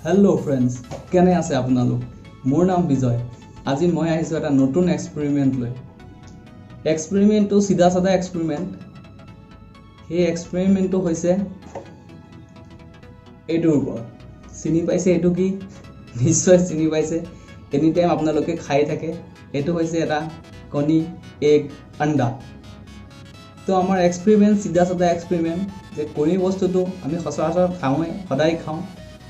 Hello friends, केने आसे आपनालोक? मोर नाम विजय। আজি মই আহিছো এটা নতুন এক্সপেৰিমেন্ট লৈ। এক্সপেৰিমেন্টটো সিধা সাদা এক্সপেৰিমেন্ট। এই এক্সপেৰিমেন্টটো হৈছে এইটোৰ ওপৰত। চিনি পাইছে এইটো কি? নিশ্চয় চিনি পাইছে। এনি টাইম আপোনালোকে খাই থাকে। এইটো হৈছে এটা কণী, এগ, আন্ডা। তো আমাৰ এক্সপেৰিমেন্ট সিধা সাদা এক্সপেৰিমেন্ট যে কণী বস্তুটো আমি সচৰাচৰ খাওঁৱে, সদায় খাওঁ।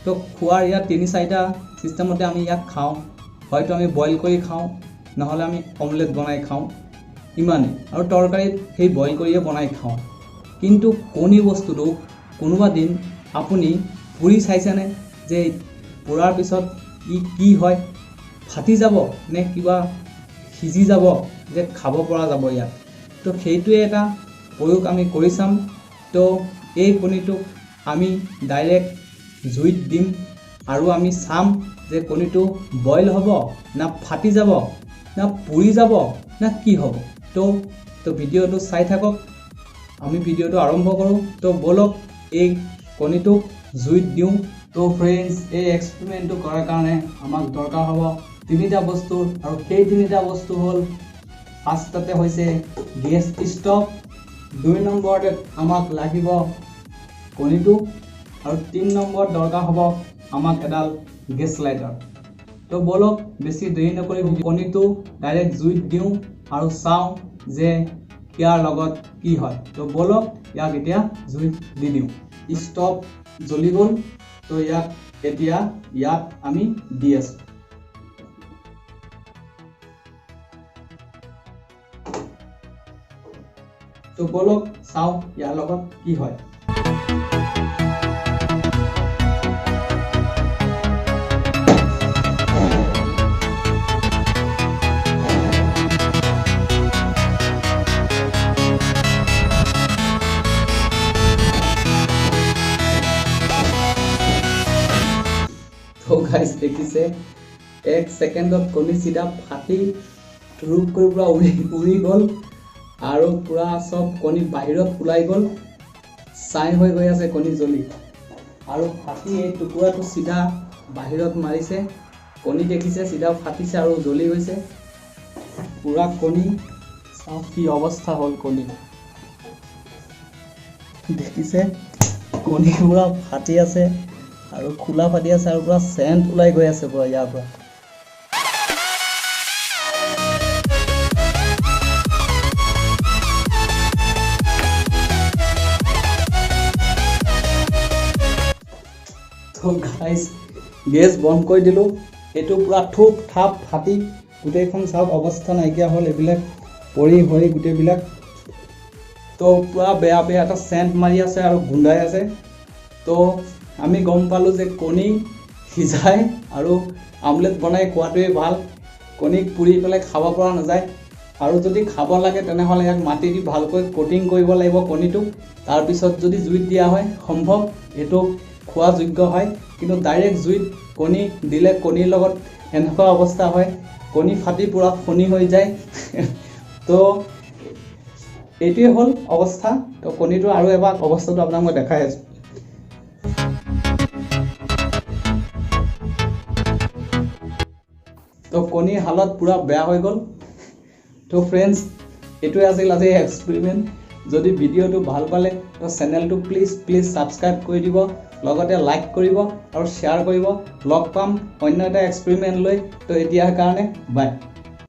তো খোৱাৰ ইয়াত ৩-৪টা সিস্টেমতে আমি ইয়াক খাওঁ। হয়তো আমি বইল কৰি খাওঁ, নহলে আমি অমলেট বনাই খাওঁ, ইমানেই। আৰু তৰকাৰীত সেই বইল কৰিয়ে বনাই খাওঁ। কিন্তু কণী বস্তুটো কোনোবা দিন আপুনি পুৰি চাইছেনে যে পুৰাৰ পিছত কি হয়? ফাটি যাব নে কিবা সিজি যাব যে খাব পৰা যাব ইয়াত? তো সেইটোৱে এটা প্ৰয়োগ আমি কৰি চাম। তো এই কণীটোক আমি ডাইৰেক্ট জুইত দিম আৰু আমি চাম যে কণীটো বইল হ'ব না ফাটি যাব না পুৰি যাব না কি হ'ব। তো ভিডিঅ'টো চাই থাকক। আমি ভিডিঅ'টো আৰম্ভ কৰোঁ। তো বলক এই কণীটোক জুইত দিওঁ। তো ফ্ৰেণ্ডছ, এই এক্সপেৰিমেন্টটো কৰাৰ কাৰণে আমাক দৰকাৰ হ'ব 3টা বস্তু, আৰু সেই 3টা বস্তু হ'ল ফাৰ্ষ্টতে হৈছে গেছ ষ্টভ, 2 নম্বৰতে আমাক লাগিব কণীটো, আৰু 3 নম্বৰত দৰকাৰ হ'ব আমাক এডাল গেছ লাইটাৰ। তো বলক বেছি দেৰি নকৰি কণীটো ডাইৰেক্ট জুইত দিওঁ আৰু চাওঁ যে ইয়াৰ লগত কি হয়। তো বলক ইয়াক এতিয়া জুইত দি দিওঁ। ষ্টভ জ্বলি গ'ল। তো ইয়াত আমি দি আছোঁ। তো বলক চাওঁ ইয়াৰ লগত কি হয়। তো গাইজ দেখিছে 1 সেকেন্ডত কণী চিধা ফাটি ৰূপ কৰি পুৰা উৰি গ'ল, আৰু পুৰা সব কণী বাহিৰত ওলাই গ'ল। ছাই হৈ গৈ আছে কণী জ্বলি, আৰু ফাটি এই টুকুৰাটো চিধা বাহিৰত মাৰিছে। কণী দেখিছে চিধা ফাটিছে আৰু জ্বলি গৈছে পুৰা কণী। চাওক কি অৱস্থা হ'ল কণী। দেখিছে কণী পুৰা ফাটি আছে আৰু খোলা ফাটি আছে, আৰু পুৰা চেণ্ট ওলাই গৈ আছে পুৰা ইয়াৰ পৰা। তো গাইজ গেছ বন্ধ কৰি দিলোঁ। এইটো পুৰা থুপ থাপ ফাটি গোটেইখন চাওক অৱস্থা নাইকিয়া হ'ল, এইবিলাক পৰি হৈ গোটেইবিলাক। তো পুৰা বেয়া এটা চেণ্ট মাৰি আছে আৰু গোন্ধাই আছে। তো আমি গম পালোঁ যে কণী সিজাই আৰু আমলেট বনাই খোৱাটোৱে ভাল। কণীক পুৰি পেলাই খাব পৰা নাযায়। আৰু যদি খাব লাগে তেনেহ'লে ইয়াক মাটি দি ভালকৈ কোটিং কৰিব লাগিব কণীটোক। তাৰপিছত যদি জুইত দিয়া হয় সম্ভৱ এইটো খোৱা যোগ্য হয়। কিন্তু ডাইৰেক্ট জুইত কণী দিলে কণীৰ লগত এনেকুৱা অৱস্থা হয়, কণী ফাটি পুৰা ফণী হৈ যায়। তো এইটোৱে হ'ল অৱস্থা। তো কণীটো আৰু এবাৰ অৱস্থাটো আপোনাক মই দেখাই আছোঁ। তো কণীৰ হালত পুৰা বেয়া হৈ গ'ল। তো ফ্ৰেণ্ডছ, এইটোৱে আছিল আজি এক্সপেৰিমেণ্ট। যদি ভিডিঅ'টো ভাল পালে তো চেনেলটো প্লিজ ছাবস্ক্ৰাইব কৰি দিব, লগতে লাইক কৰিব আৰু শ্বেয়াৰ কৰিব। লগ পাম অন্য এটা এক্সপেৰিমেণ্ট লৈ। তো এতিয়াৰ কাৰণে বাই।